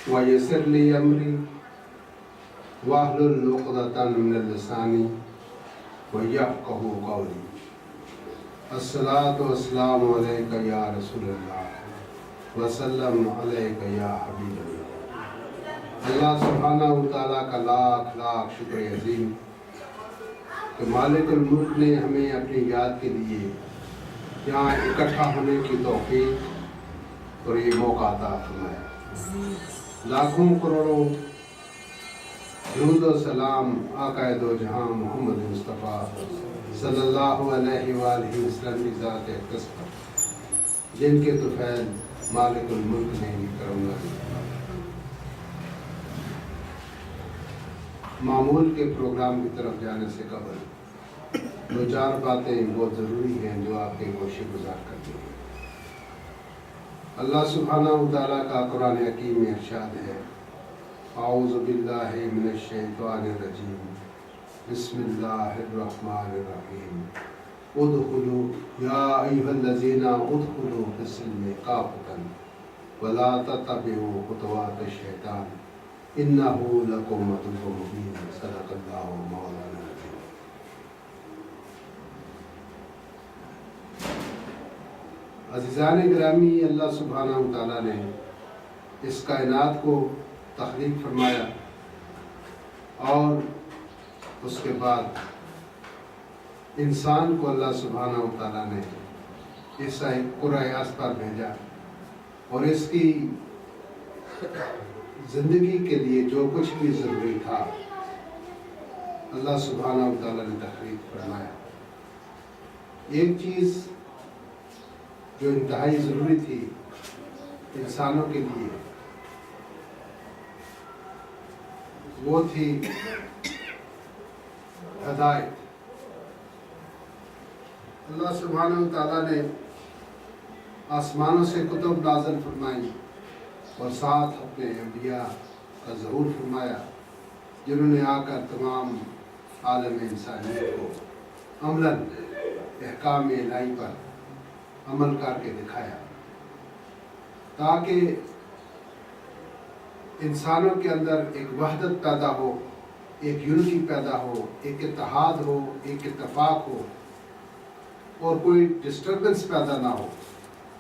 وَيَسِّرْ لِي أَمْرِي وَاحْلُلْ عُقْدَةً مِّنَ لِسَانِي وَيَفْقَهُوا قَوْلِي۔ الصلاۃ والسلام علیک یا رسول اللہ وسلم علیک یا حبیب اللہ۔ اللہ سبحانہ وتعالیٰ کا لاکھ لاکھ شکر عظیم کہ مالک الملک نے ہمیں اپنی یاد کے لیے یہاں اکٹھا ہونے کی توفیق اور یہ موقع عطا فرمایا۔ لاکھوں کروڑوں درود و سلام آقائے دو جہاں محمد مصطفیٰ صلی اللہ علیہ وآلہ وسلم کی ذات اقدس پر، جن کے طفیل مالک الملک نے کرم نوازی۔ معمول کے پروگرام کی طرف جانے سے قبل دو چار باتیں بہت ضروری ہیں جو آپ کے گوشے گزار کرتی ہیں۔ اللہ سبحانہ وتعالیٰ کا قرآن حکیم میں ارشاد ہے، اعوذ باللہ من الشیطان الرجیم، بسم اللہ الرحمن الرحیم، ادخلوا یا ایھا الذین ادخلوا فی السلم کافۃ ولا تتبعوا خطوات الشیطان انہ لکم عدو مبین۔ صدق اللہ مولانا العظیم۔ عزیزان گرامی، اللہ سبحانہ وتعالیٰ نے اس کائنات کو تخلیق فرمایا اور اس کے بعد انسان کو اللہ سبحانہ وتعالیٰ نے اس قرۂ ارض پر بھیجا اور اس کی زندگی کے لیے جو کچھ بھی ضروری تھا اللہ سبحانہ وتعالیٰ نے تخلیق فرمایا۔ ایک چیز جو انتہائی ضروری تھی انسانوں کے لیے وہ تھی ہدایت۔ اللہ سبحانہ وتعالیٰ نے آسمانوں سے کتب نازل فرمائی اور ساتھ اپنے انبیاء کا ظہور فرمایا، جنہوں نے آ کر تمام عالم انسانیت کو عملاً احکام الہی پر عمل کر کے دکھایا، تاکہ انسانوں کے اندر ایک وحدت پیدا ہو، ایک یونٹی پیدا ہو، ایک اتحاد ہو، ایک اتفاق ہو اور کوئی ڈسٹربنس پیدا نہ ہو،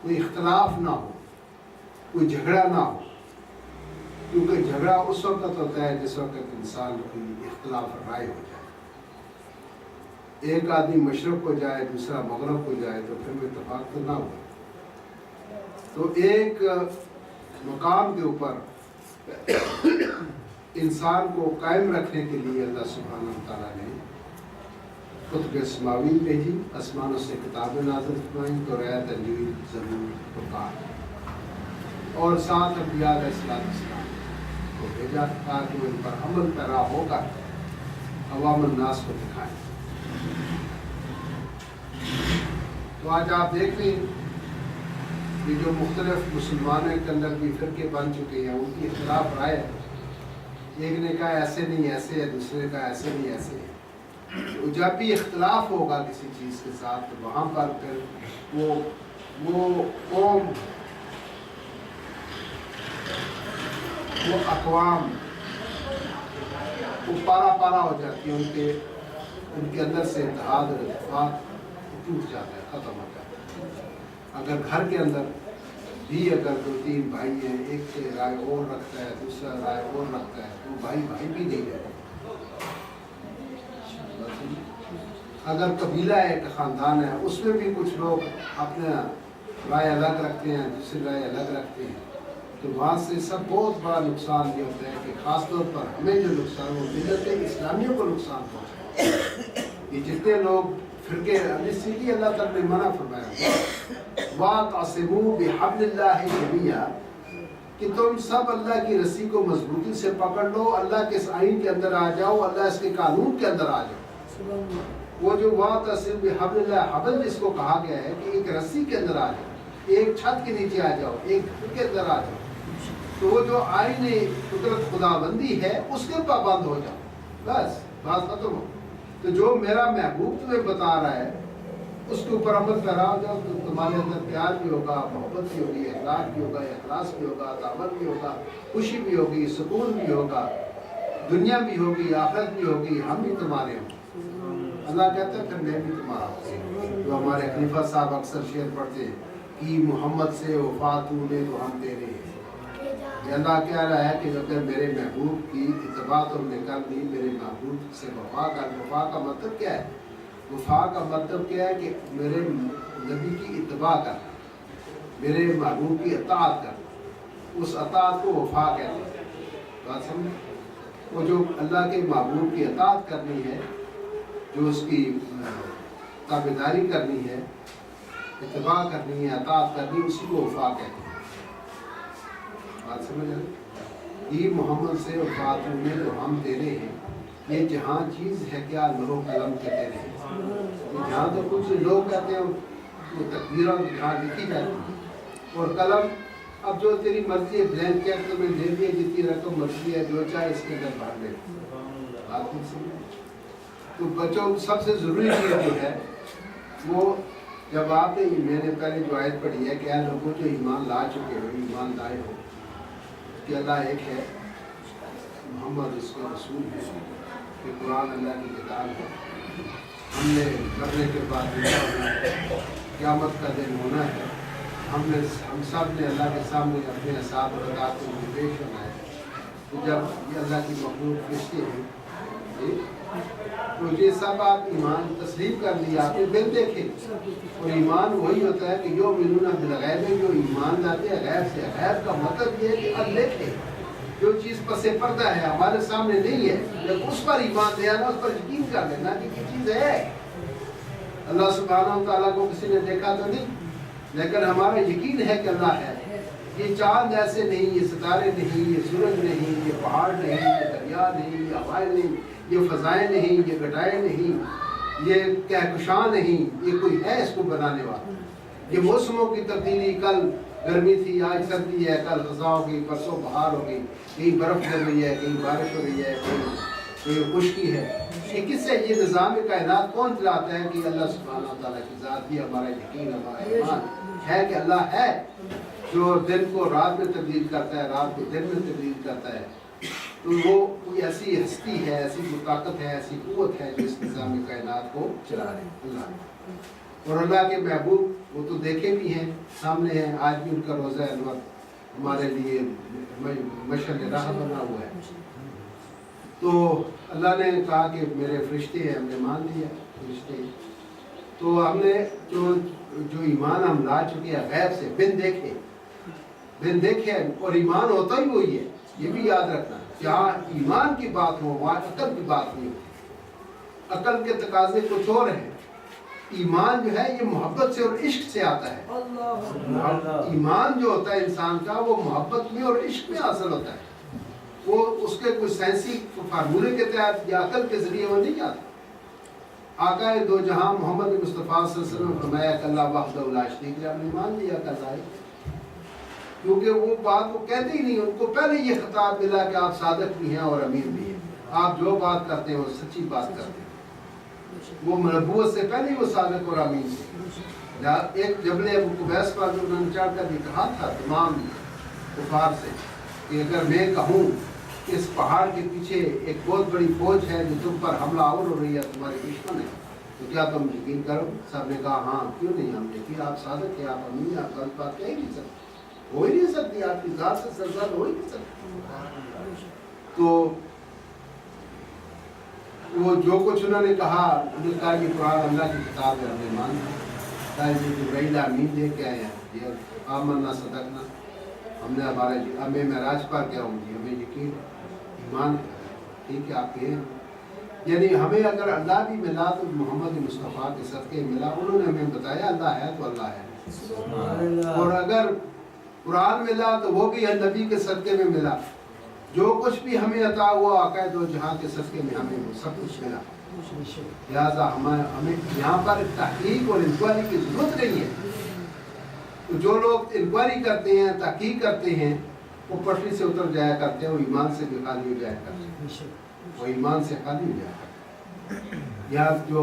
کوئی اختلاف نہ ہو، کوئی جھگڑا نہ ہو، کیونکہ جھگڑا اس وقت ہوتا ہے جس وقت انسان کی اختلاف رائے ہو جائے۔ ایک آدمی مشرق کو جائے دوسرا مغرب کو جائے تو پھر میں اتفاق تو نہ ہو۔ تو ایک مقام کے اوپر انسان کو قائم رکھنے کے لیے اللہ سبحانہ وتعالیٰ نے کتب سماوی بھیجی، آسمانوں سے کتابیں نازل فرمائیں، توریت، انجیل، زبور، فرقان، اور ساتھ انبیاء علیہ السلام کو بھیجا تاکہ وہ ان پر عمل پیرا ہو کر عوام الناس کو دکھائیں۔ تو آج آپ دیکھ لیں کہ جو مختلف مسلمانوں کے اندر بھی فرقے بن چکے ہیں، ان کی اختلاف رائے ہے، ایک نے کہا ایسے نہیں ایسے ہے، دوسرے نے کہا ایسے نہیں ایسے ہے۔ تو جب بھی اختلاف ہوگا کسی چیز کے ساتھ تو وہاں پر پھر وہ قوم، وہ اقوام وہ پارا پارا ہو جاتی ہے، ان کے اندر سے اتحاد اور اتفاق ٹوٹ جاتا ہے، ختم ہو جاتا ہے۔ اگر گھر کے اندر بھی اگر دو تین بھائی ہیں، ایک سے رائے اور رکھتا ہے دوسرا رائے اور رکھتا ہے تو بھائی بھی نہیں رہتے۔ اگر قبیلہ ہے، ایک خاندان ہے، اس میں بھی کچھ لوگ اپنے رائے الگ رکھتے ہیں، دوسری رائے الگ رکھتے ہیں، تو وہاں سے سب بہت بڑا نقصان یہ ہوتا ہے کہ خاص طور پر ہمیں جو نقصان ہو ملت اسلامیہ کو نقصان پہنچتا ہے۔ یہ جتنے لوگ فرقے، اسی لیے اللہ تعالیٰ نے منع فرمایا وَاعْتَصِمُوا بِحَبْلِ اللَّهِ جَمِيعًا، کہ تم سب اللہ کی رسی کو مضبوطی سے پکڑ لو، اللہ کے اس آئین کے اندر آ جاؤ، اللہ اس کے قانون کے اندر آ جاؤ۔ وہ جو وَاعْتَصِمُوا بِحَبْلِ اللَّهِ، حبل جس کو کہا گیا ہے کہ ایک رسی کے اندر آ جاؤ، ایک چھت کے نیچے آ جاؤ، ایک گھر کے اندر آ جاؤ، تو وہ جو آئین قدرت خدا بندی ہے اس کے پابند ہو جاؤ، بس بات ختم ہو۔ تو جو میرا محبوب تمہیں بتا رہا ہے اس کے اوپر عمل کراؤ جاؤ تو تمہارے اندر پیار بھی ہوگا، محبت بھی ہوگی، اخلاق بھی ہوگا، اخلاص بھی ہوگا، دعوت بھی ہوگا، خوشی بھی ہوگی، سکون بھی ہوگا، دنیا بھی ہوگی، آخرت بھی ہوگی، ہم بھی تمہارے ہوں۔ اللہ کہتا ہے پھر میں بھی تمہارا ہوں۔ جو ہمارے خلیفہ صاحب اکثر شعر پڑھتے ہیں کہ محمد سے وفات نے تو ہم تیرے ہیں۔ یہ اللہ کہہ رہا ہے کہ اگر میرے محبوب کی اتباع تم نے کر دی، میرے محبوب سے وفا کر۔ وفا کا مطلب کیا ہے؟ وفا کا مطلب کیا ہے کہ میرے نبی کی اتباع کرنا، میرے محبوب کی اطاعت کرنا، اس اطاعت کو وفا کہتے ہیں۔ بات سمجھے؟ وہ جو اللہ کے محبوب کی اطاعت کرنی ہے، جو اس کی تابعداری کرنی ہے، اتباع کرنی ہے، اطاعت کرنی، اسی کو وفا کہتے ہیں۔ بات سمجھ آئی؟ یہ محمد سے وفات میں تو ہم تیرے ہیں، یہ جہاں چیز ہے کیا لوح و قلم کے تیرے ہیں۔ یہ جہاں تو کچھ لوگ کہتے ہیں وہ تقدیروں جہاں لکھی جاتی ہیں، اور قلم اب جو تیری مرضی ہے، بلینک چیک تمہیں دے دیے، جتنی رقم مرضی ہے جو چاہے اس کے اندر بھر لے۔ بات نہیں سمجھ؟ تو بچوں سب سے ضروری چیز جو ہے وہ جب آپ نے، میں نے پہلے جو آیت پڑھی ہے کہ لوگوں جو ایمان لا چکے ہو، ایمان لائے ہو کہ اللہ ایک ہے، محمد اس کے رسول ہے، کہ قرآن اللہ کی کتاب ہے، ہم نے مرنے کے بعد قیامت کا دن ہونا ہے، ہم سب نے اللہ کے سامنے اپنے حساب اور عطا کو پیش ہونا ہے۔ تو جب یہ اللہ کی مخلوق فرشتے ہیں، تو یہ سب آپ ایمان تسلیم کر لیا، آپ نے بن دیکھے، اور ایمان وہی ہوتا ہے کہ یؤمنون بالغیب، جو ایمان لاتے ہیں غیب سے۔ غیب کا مطلب یہ ہے کہ اندیکھے، جو چیز پس پردہ ہے، ہمارے سامنے نہیں ہے، جب اس پر ایمان لے آنا، اس پر یقین کر لینا کہ یہ چیز ہے۔ اللہ سبحانہ و تعالیٰ کو کسی نے دیکھا تو نہیں، لیکن ہمارا یقین ہے کہ اللہ ہے۔ یہ چاند ایسے نہیں، یہ ستارے نہیں، یہ سورج نہیں، یہ پہاڑ نہیں، یہ دریا نہیں، یہ ہوائیں نہیں، یہ فضائیں نہیں، یہ گٹائیں نہیں، یہ کہکشاں نہیں، یہ کوئی ہے اس کو بنانے والا۔ یہ موسموں کی تبدیلی، کل گرمی تھی آج سردی ہے، کل خزاں ہوگی، پرسوں بہار ہوگی، کہیں برف گر رہی ہے، کہیں بارش ہو رہی ہے، کہیں خشکی ہے۔ یہ کس سے یہ نظام کائنات کون چلاتا ہے؟ کہ اللہ سبحانہ تعالیٰ کی ذات۔ یہ ہمارا یقین، ہمارا ایمان ہے کہ اللہ ہے، جو دن کو رات میں تبدیل کرتا ہے، رات کو دن میں تبدیل کرتا ہے۔ تو وہ کوئی ایسی ہستی ہے، ایسی طاقت ہے، ایسی قوت ہے جو اس نظام کائنات کو چلا رہے ہیں، اللہ۔ اور اللہ کے محبوب وہ تو دیکھے بھی ہیں، سامنے ہیں، آج بھی ان کا روزہ انور ہمارے لیے مشعل راہ بنا ہوا ہے۔ تو اللہ نے کہا کہ میرے فرشتے ہیں، ہم نے مان لیا فرشتے۔ تو ہم نے جو ایمان ہم لا چکے ہیں غیب سے، بن دیکھے، اور ایمان ہوتا ہی وہی ہے، یہ بھی یاد رکھنا۔ جہاں ایمان کی بات ہو وہاں عقل کی بات نہیں ہوتی، عقل کے تقاضے کچھ اور ہیں۔ ایمان جو ہے یہ محبت سے اور عشق سے آتا ہے۔ ایمان جو ہوتا ہے انسان کا، وہ محبت میں اور عشق میں حاصل ہوتا ہے۔ وہ اس کے کوئی سائنسی فارمولے کے تحت یا عقل کے ذریعے وہ نہیں آتا۔ آقا دو جہاں محمد مصطفیٰ صلی اللہ علیہ وسلم نے فرمایا کہ اللہ وحدہ لا شریک لہ، ہم نے مان لیا کہ اللہ ہے۔ کیونکہ وہ بات وہ کہتے ہی نہیں، ان کو پہلے یہ خطاب ملا کہ آپ صادق بھی ہیں اور امین بھی ہیں، آپ جو بات کرتے ہیں وہ سچی بات کرتے ہیں۔ وہ نبوت سے پہلے وہ صادق اور امین تھے۔ ایک جبل ابو قبیس پر جو انہوں نے چڑھ کر یہ کہا تھا تمام کفار سے کہ اگر میں کہوں کہ اس پہاڑ کے پیچھے ایک بہت بڑی فوج ہے جو تم پر حملہ آور ہو رہی ہے، تمہارے دشمن ہے، تو کیا تم یقین کرو؟ سب نے کہا ہاں، کیوں نہیں، ہم یقین، آپ صادق ہیں، آپ امین ہیں، آپ غلط بات کہہ ہی نہیں سکتے، ہو ہی نہیں سکتی، آپ کی ذات سے سرزد ہو ہی نہیں سکتی۔ تو وہ جو کچھ انہوں نے کہا، انہوں نے کہا یہ قرآن اللہ کی کتاب ہے، ہم نے مان لیا، جبرائیل امین دے کے آئے ہیں، یہ آمنا صدقنا، ہم نے ہمیں معراج پر کیا ہوں گی، ہمیں یقین ایمان ٹھیک ہے آپ کے ہیں۔ یعنی ہمیں اگر اللہ بھی ملا تو محمد مصطفیٰ کے صدقے ملا، انہوں نے ہمیں بتایا اللہ ہے تو اللہ ہے، اور اگر قرآن ملا تو وہ بھی نبی کے صدقے میں ملا، جو کچھ بھی ہمیں عطا ہوا آقا دو جہاں کے صدقے میں ہمیں وہ سب کچھ ملا۔ لہٰذا ہمیں یہاں پر تحقیق اور انکوائری کی ضرورت نہیں ہے۔ تو جو لوگ انکوائری کرتے ہیں، تحقیق کرتے ہیں، وہ پٹری سے اتر جایا کرتے ہیں، وہ ایمان سے بھی خالی ہو جایا کرتے ہیں، وہ ایمان سے خالی ہو جایا کرتے ہیں۔ یا جو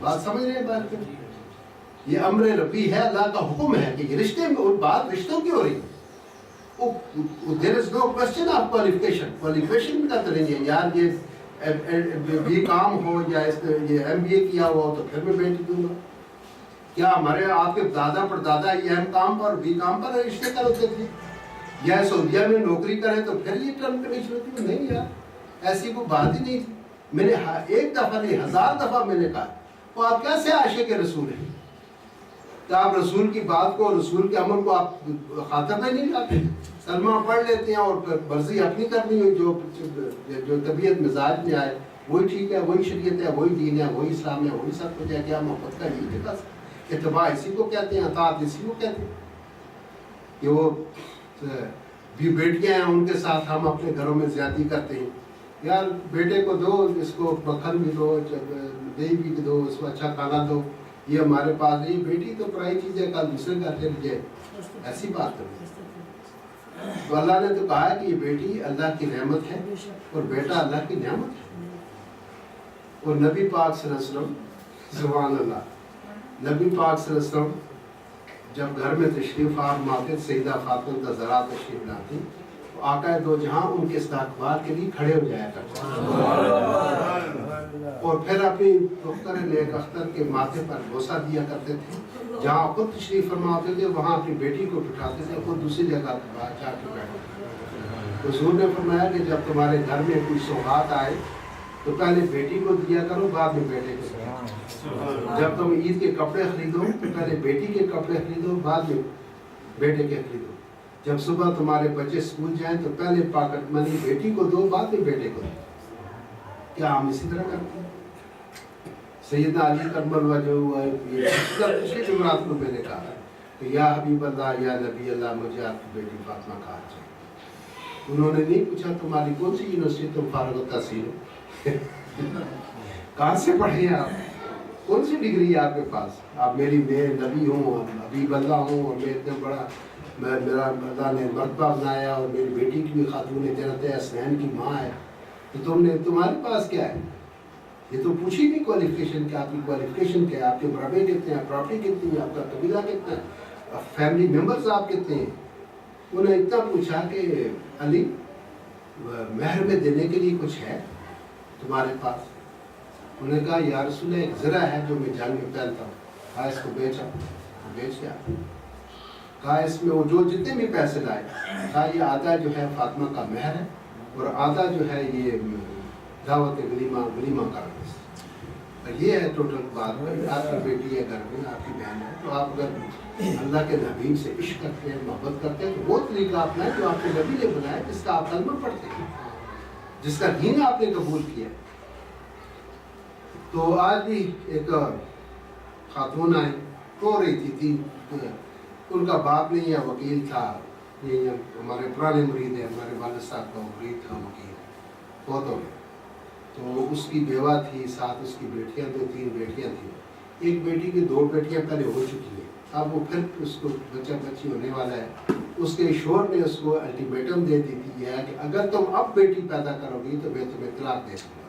بات سمجھ رہے ہیں بات کریں؟ یہ امر ربی ہے، اللہ کا حکم ہے کہ یہ رشتے میں، اور بات رشتوں کی ہو رہی ہے. دیر از نو کوشچن آف کوالیفیکیشن بھی نہ کریں گے یار یہ بھی کام ہو یا یہ ایم بی اے کیا ہوا ہو تو پھر میں بیٹی دوں گا. کیا ہمارے آپ کے دادا پر دادا یہ ایم کام پر بی کام پر رشتے کر ہوتے تھے؟ یا سعودیہ میں نوکری کرے تو پھر یہ ٹرم کنڈیشن ہوتی ہے؟ نہیں یار، ایسی کوئی بات ہی نہیں تھی. میں نے ایک دفعہ نہیں 1000 دفعہ میں نے کہا تو آپ کیسے عاشق رسول ہیں کہ آپ رسول کی بات کو، رسول کے عمل کو آپ خاطر میں نہیں لاتے؟ کلمہ پڑھ لیتے ہیں اور پھر مرضی اپنی کرنی ہوئی، جو طبیعت مزاج میں آئے وہی ٹھیک ہے، وہی شریعت ہے، وہی دین ہے، وہی اسلام ہے، وہی سب کچھ ہے. کیا محبت کا یہی طریقہ، اتباع اسی کو کہتے ہیں، اطاعت اسی کو کہتے ہیں. کہ وہ بھی بیٹیاں ہیں ان کے ساتھ ہم اپنے گھروں میں زیادتی کرتے ہیں. یار بیٹے کو دو، اس کو مکھن بھی دو، دہی بھی دو، اس کو اچھا کھانا دو. یہ ہمارے پاس نہیں، بیٹی تو پرائی چیز ہے، کل دوسرے گھر چلی جائے، ایسی بات کریں. تو اللہ نے تو کہا ہے کہ یہ بیٹی اللہ کی نعمت ہے اور بیٹا اللہ کی نعمت ہے. اور نبی پاک صلی اللہ علیہ وسلم، سبحان اللہ، نبی پاک صلی اللہ علیہ وسلم جب گھر میں تشریف فرماتے، سیدہ فاطمہ کا ذرا تشریف لاتی، تو آقا دو جہاں ان کے استقبال کے لیے کھڑے ہو جایا کرتے اور پھر اپنی دختر نیک اختر کے ماتھے پر بوسہ دیا کرتے تھے. جہاں خود تشریف فرما ہوتے تھے وہاں اپنی بیٹی کو بٹھاتے تھے، خود دوسری جگہ جا کے بیٹھتے. حضور نے فرمایا کہ جب تمہارے گھر میں کوئی سوغات آئے تو پہلے بیٹی کو دیا کرو، بعد میں بیٹے کو. جب تم عید کے کپڑے خریدو تو پہلے بیٹی کے کپڑے خریدو، بعد میں بیٹے کے خریدو. جب صبح تمہارے بچے اسکول جائیں تو پہلے پاکٹ منی بیٹی کو دو، بعد میں بیٹے کو دو. کیا ہم اسی طرح کرتے ہیں؟ سیدنا علی کرم اللہ جو ہوا ہے، پچھلے جمعرات کو میں نے کہا کہ یا حبیب اللہ، یا نبی اللہ، مجھے آپ کی بیٹی فاطمہ کہا چاہیے. انہوں نے نہیں پوچھا تمہاری کون سی یونیورسٹی تم فارغ التحصیل ہو، کہاں سے پڑھے آپ، کون سی ڈگری ہے آپ کے پاس؟ آپ میری میں نبی ہوں اور حبیب اللہ ہوں اور میں اتنا بڑا میرا اللہ نے مرتبہ بنایا اور میری بیٹی کی بھی خاتون جنت حسنین کی ماں ہے، تو تمہارے پاس کیا ہے؟ یہ تو پوچھی نہیں کوالیفیکیشن کیا، آپ کی کوالیفیکیشن کیا ہے، آپ کے مربع کتنے ہیں، پراپرٹی کتنی ہے، آپ کا قبیلہ کتنا ہے، فیملی ممبرز آپ کتنے ہیں. انہوں نے اتنا پوچھا کہ علی مہر میں دینے کے لیے کچھ ہے تمہارے پاس؟ انہوں نے کہا یا رسول اللہ ایک زرہ ہے جو میں جنگ میں پہنتا ہوں. کہا اس کو بیچا، بیچ گیا. کہا اس میں وہ جو جتنے بھی پیسے لائے، کہا یہ آدھا جو ہے فاطمہ کا مہر ہے اور آدھا جو ہے یہ دعوت ولیمہ کا. یہ ہے ٹوٹل بات. آپ کی بیٹی ہے گھر میں، آپ کی بہن ہے، تو آپ اگر اللہ کے حبیب سے عشق کرتے ہیں، محبت کرتے ہیں تو وہ طریقہ اپنائیں جو آپ کے نبی نے بنایا، جس کا آپ کلمہ پڑھتے ہیں، جس کا دین آپ نے قبول کیا. تو آج بھی ایک خاتون آئی، رو رہی تھی، ان کا باپ نہیں ہے، وکیل تھا. یہ ہمارے پرانے مرید ہیں، ہمارے والد صاحب کا مرید تھا، وکیل بہت ہو گئے. تو اس کی بیوہ تھی، ساتھ اس کی بیٹیاں، 2-3 بیٹیاں تھیں. ایک بیٹی کی 2 بیٹیاں پہلے ہو چکی ہیں، اب وہ پھر اس کو بچہ بچی ہونے والا ہے. اس کے شوہر نے اس کو الٹیمیٹم دے دی تھی ہے کہ اگر تم اب بیٹی پیدا کرو گی تو میں تمہیں طلاق دے دوں گا.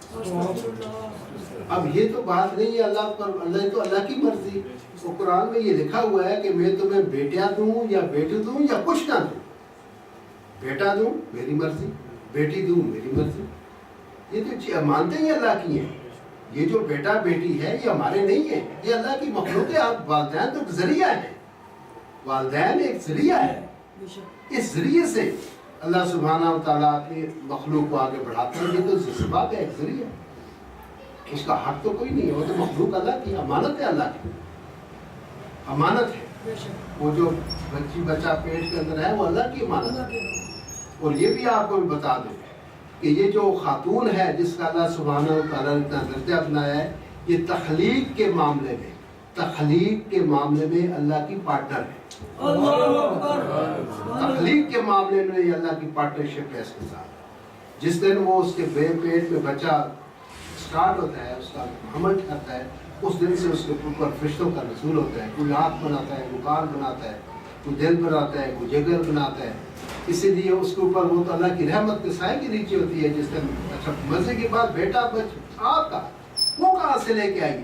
اب یہ تو بات نہیں ہے اللہ پر، اللہ تو اللہ کی مرضی. وہ قرآن میں یہ لکھا ہوا ہے کہ میں تمہیں بیٹیاں دوں یا بیٹی دوں یا کچھ نہ دوں. بیٹا دوں میری مرضی، بیٹی دوں میری مرضی. یہ تو مانتے ہی اللہ کی ہیں. یہ جو بیٹا بیٹی ہے یہ ہمارے نہیں ہیں، یہ اللہ کی مخلوق ہے. آپ والدین تو ذریعہ ہیں، والدین ایک ذریعہ ہے. اس ذریعے سے اللہ سبحانہ و تعالیٰ اپنی مخلوق کو آگے بڑھاتے ہیں. یہ تو جذبات ہے، ایک ذریعہ، اس کا حق تو کوئی نہیں ہے. وہ تو مخلوق اللہ کی امانت ہے، اللہ کی امانت ہے. وہ جو بچہ پیٹ کے اندر ہے وہ اللہ کی امانت ہے. اور یہ بھی آپ کو میں بتا دوں کہ یہ جو خاتون ہے جس کا اللہ سبحانہ و تعالیٰ نے اتنا درجہ بنایا ہے، یہ تخلیق کے معاملے میں اللہ کی پارٹنر ہے. تخلیق کے معاملے میں یہ اللہ کی پارٹنرشپ ہے اس کے ساتھ. جس دن وہ اس کے پیٹ میں بچہ سٹارٹ ہوتا ہے، اس کا حمل کرتا ہے، اس دن سے اس کے اوپر فرشتوں کا نزول ہوتا ہے. کوئی آنکھ بناتا ہے، کوئی کان بناتا ہے، کوئی دل بناتا ہے، کوئی جگر بناتا ہے. اسی لیے اس کے اوپر وہ تو اللہ کی رحمت کے سائے کے نیچے ہوتی ہے. جس دن اچھا مزے کی بات، بیٹا آپ کا وہ کہاں سے لے کے آئیے؟